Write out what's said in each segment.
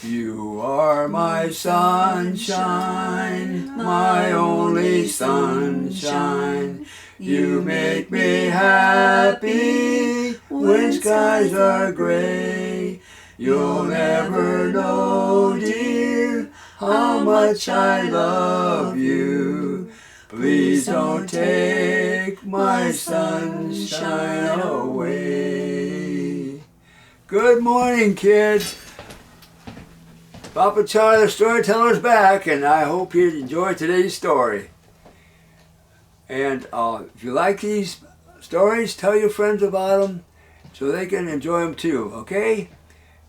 You are my sunshine, my only sunshine. You make me happy when skies are gray. You'll never know, dear, how much I love you. Please don't take my sunshine away. Good morning, kids. Papa Charlie, the storyteller's back, and I hope you enjoyed today's story. And if you like these stories, tell your friends about them so they can enjoy them too, okay?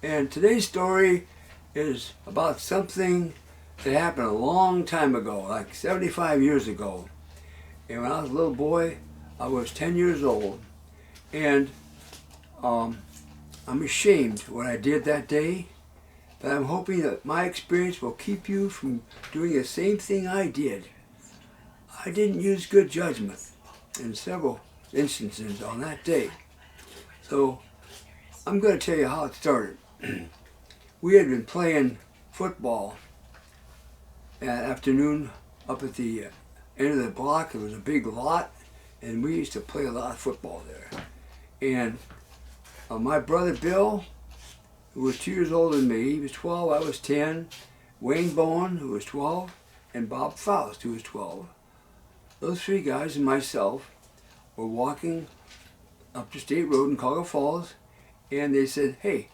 And today's story is about something that happened a long time ago, like 75 years ago. And when I was a little boy, I was 10 years old. And I'm ashamed what I did that day. But I'm hoping that my experience will keep you from doing the same thing I did. I didn't use good judgment in several instances on that day. So I'm going to tell you how it started. We had been playing football that afternoon up at the end of the block. There was a big lot, and we used to play a lot of football there. And my brother Bill, who was 2 years older than me, he was 12, I was 10. Wayne Bowen, who was 12, and Bob Faust, who was 12. Those three guys and myself were walking up the State Road in Cuyahoga Falls, and they said, hey,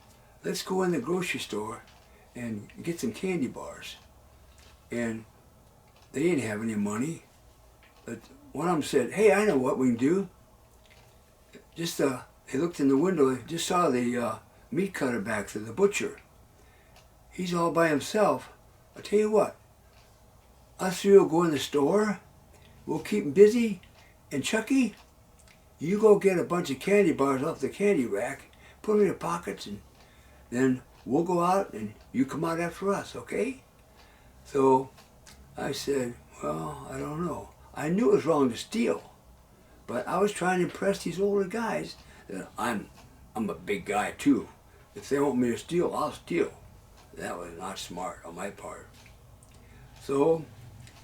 let's go in the grocery store and get some candy bars. And they didn't have any money, but one of them said, hey, I know what we can do. Just they looked in the window, they just saw the meat cutter back there, the butcher. He's all by himself. I'll tell you what, us three will go in the store, we'll keep him busy, and Chucky, you go get a bunch of candy bars off the candy rack, put them in your pockets, and then we'll go out and you come out after us, okay? So I said, well, I don't know. I knew it was wrong to steal, but I was trying to impress these older guys that I'm a big guy too. If they want me to steal, I'll steal. That was not smart on my part. So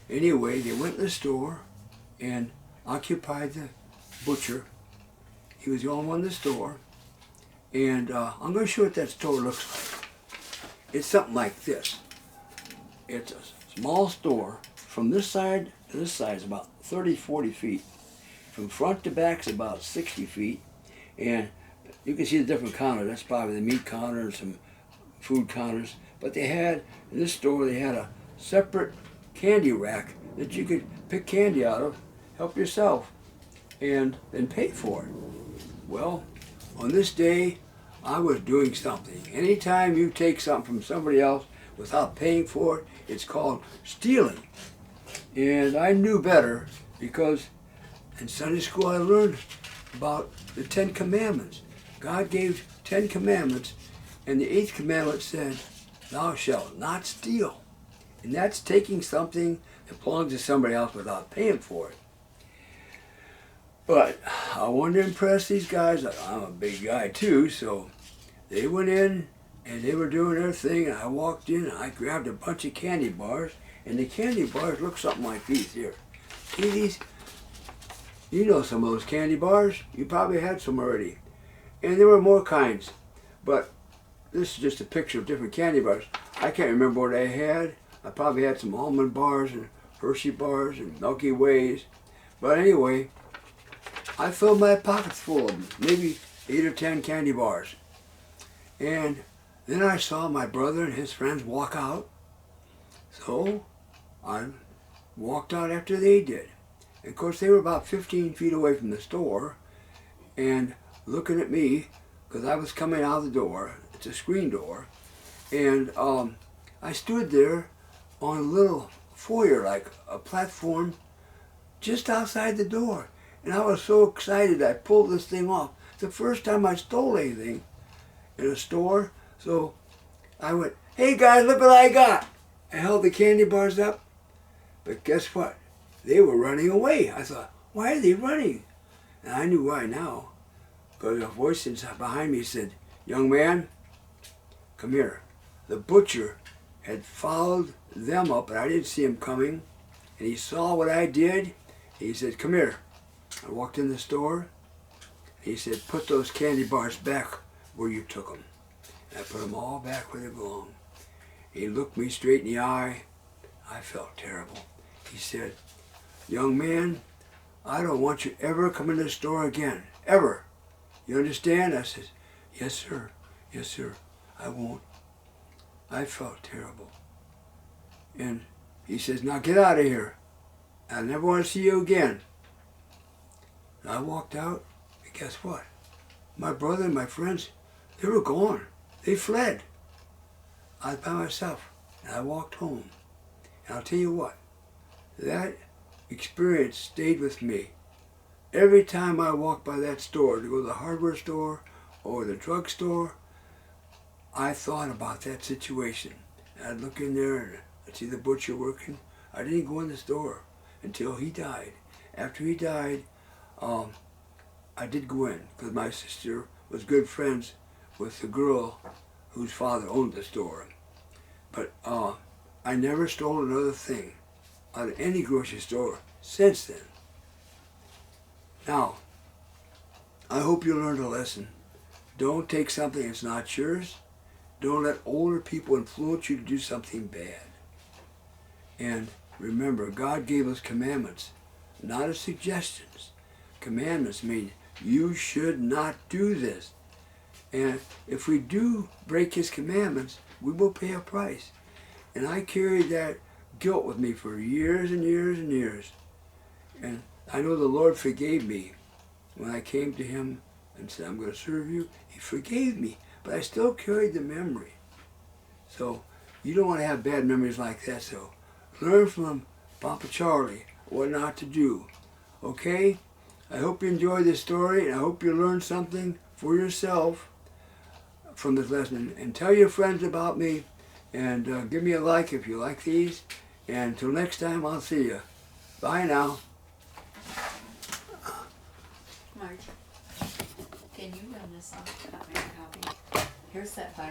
anyway, they went to the store and occupied the butcher. He was the only one in the store. And I'm going to show you what that store looks like. It's something like this. It's a small store. From this side to this side is about 30, 40 feet. From front to back is about 60 feet. And you can see the different counters. That's probably the meat counter and some food counters. But they had, in this store, they had a separate candy rack that you could pick candy out of, help yourself, and then pay for it. Well, on this day, I was doing something. Anytime you take something from somebody else without paying for it, it's called stealing. And I knew better because in Sunday school I learned about the 10 Commandments. God gave 10 Commandments, and the 8th commandment said, thou shalt not steal. And that's taking something that belongs to somebody else without paying for it. But I wanted to impress these guys. I'm a big guy too, so they went in and they were doing their thing, and I walked in and I grabbed a bunch of candy bars, and the candy bars look something like these here. See these? You know some of those candy bars. You probably had some already. And there were more kinds, but this is just a picture of different candy bars. I can't remember what I had. I probably had some almond bars and Hershey bars and Milky Ways. But anyway, I filled my pockets full of them, maybe 8 or 10 candy bars. And then I saw my brother and his friends walk out. So I walked out after they did. And of course, they were about 15 feet away from the store and looking at me because I was coming out of the door. It's a screen door. And I stood there on a little foyer, like a platform, just outside the door. And I was so excited I pulled this thing off. It's the first time I stole anything in a store. So I went, hey guys, look what I got. I held the candy bars up. But guess what? They were running away. I thought, why are they running? And I knew why now. Because a voice inside behind me said, young man, come here. the butcher had followed them up, and I didn't see him coming. And he saw what I did. He said, "Come here." I walked in the store. He said, "Put those candy bars back where you took them." And I put them all back where they belong. He looked me straight in the eye. I felt terrible. He said, "Young man, I don't want you ever come in the store again. Ever. You understand?" I said, "Yes, sir. Yes, sir. I won't." I felt terrible. And he says, "Now get out of here. I never want to see you again." And I walked out, and guess what? My brother and my friends, they were gone. They fled. I was by myself, and I walked home. And I'll tell you what, that experience stayed with me. Every time I walked by that store, to go to the hardware store or the drugstore, I thought about that situation. And I'd look in there and I'd see the butcher working. I didn't go in the store until he died. After he died, I did go in because my sister was good friends with the girl whose father owned the store. But I never stole another thing out of any grocery store since then. Now, I hope you learned a lesson. Don't take something that's not yours. Don't let older people influence you to do something bad. And remember, God gave us commandments, not as suggestions. Commandments mean you should not do this. And if we do break His commandments, we will pay a price. And I carried that guilt with me for years and years and years. And I know the Lord forgave me when I came to Him and said, "I'm going to serve you." He forgave me, but I still carried the memory. So you don't want to have bad memories like that. So learn from Papa Charlie what not to do. Okay? I hope you enjoyed this story, and I hope you learned something for yourself from this lesson. And tell your friends about me, and give me a like if you like these. And until next time, I'll see you. Bye now. Marge, can you run this off? Got my copy. Here's that fire.